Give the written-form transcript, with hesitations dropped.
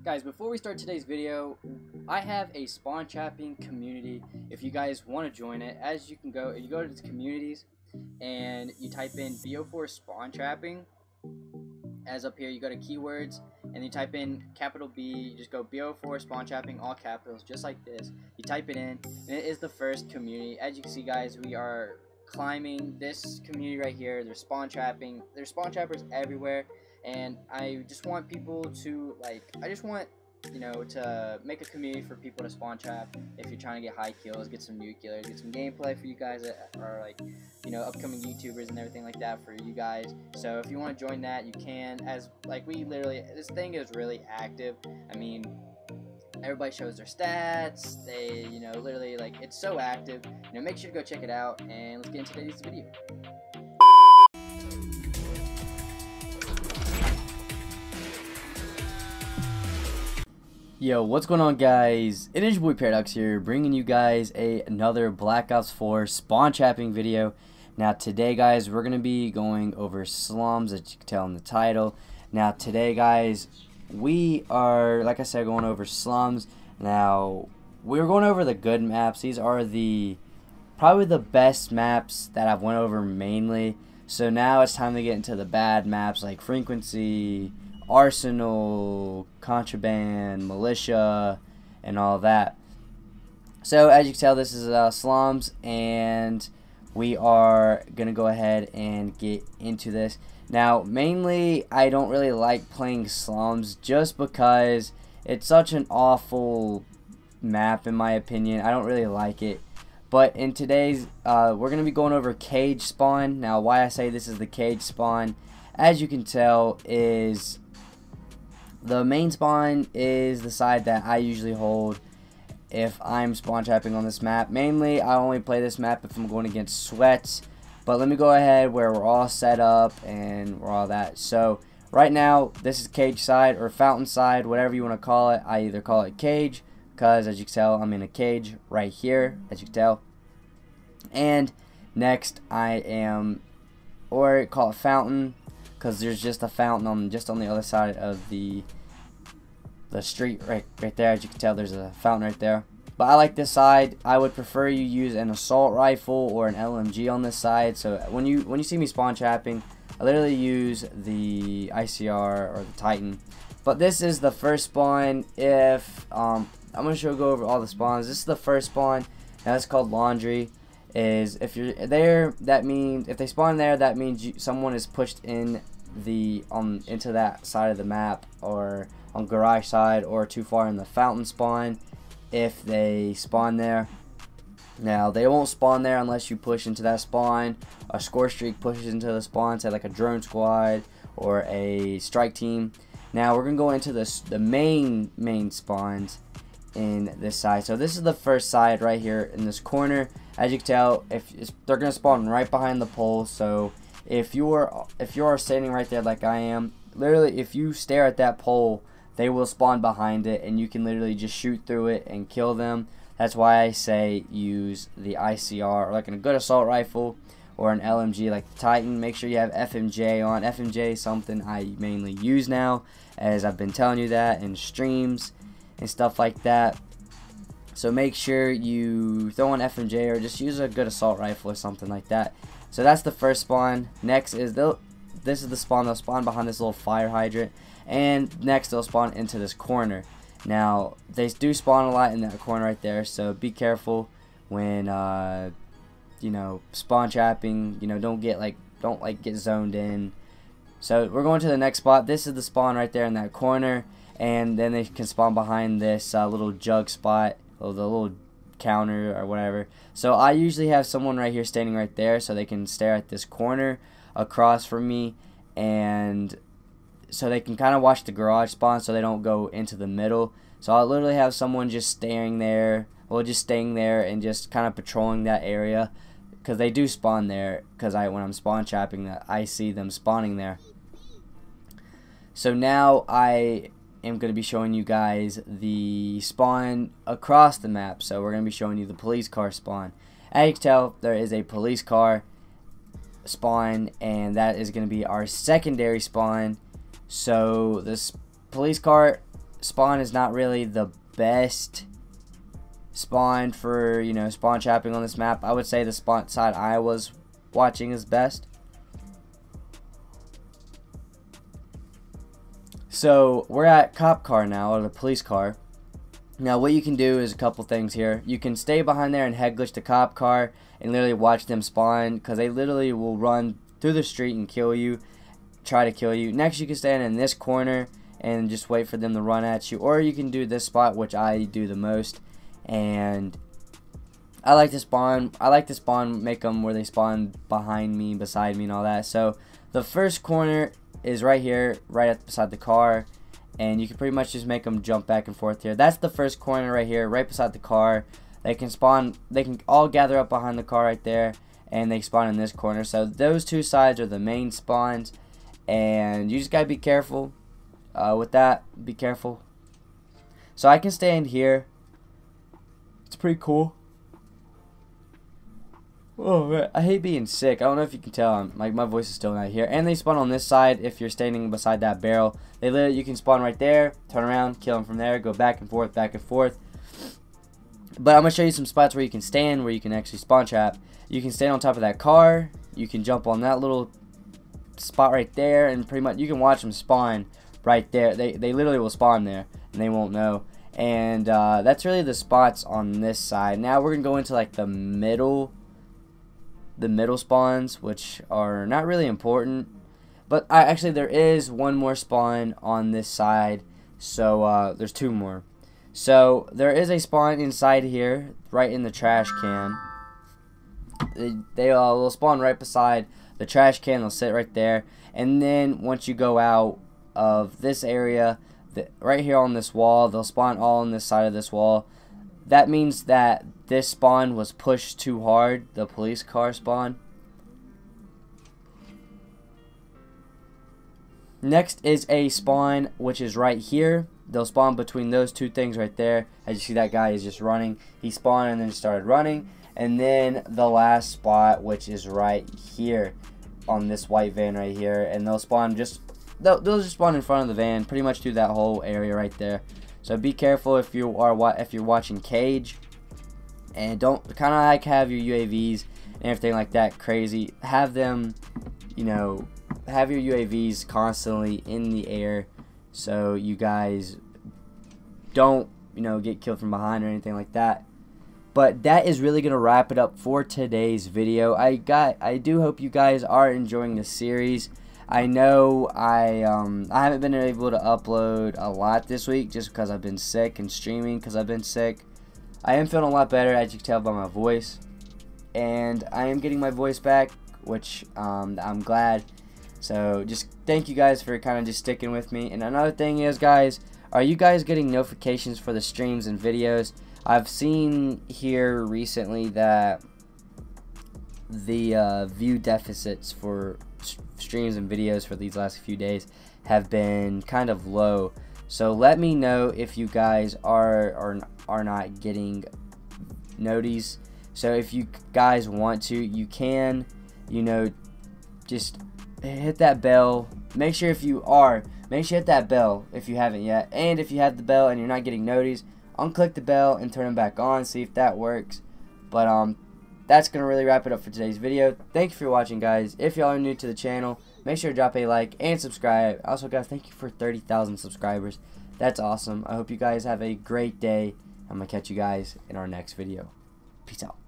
Guys, before we start today's video, I have a spawn trapping community. If you guys want to join it, as you go to the communities and you type in BO4 spawn trapping. As up here, you go to keywords and you type in capital B. You just go BO4 spawn trapping, all capitals, just like this. You type it in, and it is the first community. As you can see, guys, we are climbing this community right here. There's spawn trapping. There's spawn trappers everywhere. And I just want people to, to make a community for people to spawn trap if you're trying to get high kills, get some new killers, get some gameplay for you guys that are upcoming YouTubers and everything like that for you guys. So if you want to join that, you can. This thing is really active. I mean, everybody shows their stats. They, it's so active. Make sure to go check it out, and let's get into today's video. Yo, what's going on, guys? It is your boy Paradox here, bringing you guys another Black Ops 4 spawn trapping video. Now today, guys, we're going to be going over slums, as you can tell in the title. Now today, guys, we are, like I said, going over slums. Now, we're going over the good maps. These are probably the best maps that I've went over mainly. So now it's time to get into the bad maps like Frequency, Arsenal, Contraband, Militia, and all that. So as you can tell, this is slums, and we are gonna go ahead and get into this. Now mainly I don't really like playing slums just because it's such an awful map in my opinion. I don't really like it. But in today's we're gonna be going over cage spawn. Now why I say this is the cage spawn, as you can tell, is the main spawn is the side that I usually hold if I'm spawn trapping on this map. Mainly, I only play this map if I'm going against sweats. But let me go ahead where we're all set up and we're all that. So, right now, this is cage side or fountain side, whatever you want to call it. I either call it cage, because as you can tell, I'm in a cage right here, as you can tell. And next, I am, or call it fountain, because there's just a fountain on the other side of the street right there. As you can tell, there's a fountain right there. But I like this side. I would prefer you use an assault rifle or an LMG on this side. So when you see me spawn trapping, I literally use the ICR or the Titan. But this is the first spawn. If I'm gonna go over all the spawns. This is the first spawn. Now it's called laundry. Is if you're there, that means if they spawn there, that means someone is pushed in into that side of the map, or on garage side, or too far in the fountain spawn if they spawn there. Now they won't spawn there unless you push into that spawn. A score streak pushes into the spawn, say like a drone squad or a strike team. Now we're gonna go into the main spawns in this side. So this is the first side right here in this corner. As you can tell, they're gonna spawn right behind the pole. So if you are standing right there like I am, literally if you stare at that pole, they will spawn behind it, and you can literally just shoot through it and kill them. That's why I say use the ICR or like a good assault rifle or an LMG like the Titan. Make sure you have FMJ on. FMJ is something I mainly use now, as I've been telling you that in streams and stuff like that. So make sure you throw on FMJ or just use a good assault rifle or something like that. So that's the first spawn. Next is this is the spawn. They'll spawn behind this little fire hydrant, and next they'll spawn into this corner. Now they do spawn a lot in that corner right there, so be careful when spawn trapping. Don't get zoned in. So we're going to the next spot. This is the spawn right there in that corner, and then they can spawn behind this little jug spot, or the little counter or whatever. So I usually have someone right here standing right there, so they can stare at this corner across from me, and so they can kind of watch the garage spawn so they don't go into the middle. So I'll literally have someone just staying there, or just staying there and just kind of patrolling that area, because they do spawn there, because when I'm spawn trapping, I see them spawning there. So now I am going to be showing you guys the spawn across the map. So we're going to be showing you the police car spawn. As you can tell, there is a police car spawn, and that is going to be our secondary spawn. So this police car spawn is not really the best spawn for, you know, spawn trapping on this map. I would say the spawn side I was watching is best. So we're at cop car now, or the police car. Now what you can do is a couple things here. You can stay behind there and head glitch the cop car and literally watch them spawn, because they literally will run through the street and kill you, try to kill you. Next, you can stand in this corner and just wait for them to run at you, or you can do this spot, which I do the most. And I like to spawn. Make them where they spawn behind me, beside me, and all that. So the first corner is right here, right beside the car, and you can pretty much just make them jump back and forth here. That's the first corner right here, right beside the car. They can spawn. They can all gather up behind the car right there, and they spawn in this corner. So those two sides are the main spawns, and you just gotta be careful with that. Be careful. So I can stand here. It's pretty cool. Oh man, I hate being sick. I don't know if you can tell. My voice is still not here. And they spawn on this side if you're standing beside that barrel. They literally, you can spawn right there, turn around, kill them from there, go back and forth, back and forth. But I'm gonna show you some spots where you can stand, where you can actually spawn trap. You can stand on top of that car. You can jump on that little spot right there, and pretty much you can watch them spawn right there. They literally will spawn there, and they won't know. And that's really the spots on this side. Now we're gonna go into like the middle spawns, which are not really important, but actually there is one more spawn on this side. So there's two more. So there is a spawn inside here, right in the trash can. They will spawn right beside the trash can. They'll sit right there, and then once you go out of this area, right here on this wall, they'll spawn all on this side of this wall. That means that this spawn was pushed too hard, the police car spawn. Next is a spawn which is right here. They'll spawn between those two things right there. As you see, that guy is just running. He spawned and then started running. And then the last spot, which is right here on this white van right here, and they'll spawn just they'll just spawn in front of the van, pretty much through that whole area right there. So be careful if you're watching Cage, and don't kind of like have your UAVs and everything like that crazy. Have them, you know, have your UAVs constantly in the air, so you guys don't, you know, get killed from behind or anything like that. But that is really gonna wrap it up for today's video. I do hope you guys are enjoying the series. I know I haven't been able to upload a lot this week just because I've been sick, and streaming because I've been sick. I am feeling a lot better, as you can tell by my voice, and I am getting my voice back, which I'm glad. So just thank you guys for kind of just sticking with me. And another thing is, guys, are you guys getting notifications for the streams and videos? I've seen here recently that the view deficits for streams and videos for these last few days have been kind of low. So let me know if you guys are not getting noties. So if you guys want to, you can, you know, just hit that bell. Make sure you hit that bell if you haven't yet. And if you have the bell and you're not getting noties, unclick the bell and turn them back on, see if that works. But that's gonna really wrap it up for today's video. Thank you for watching, guys. If y'all are new to the channel, make sure to drop a like and subscribe. Also, guys, thank you for 30,000 subscribers. That's awesome. I hope you guys have a great day. I'm gonna catch you guys in our next video. Peace out.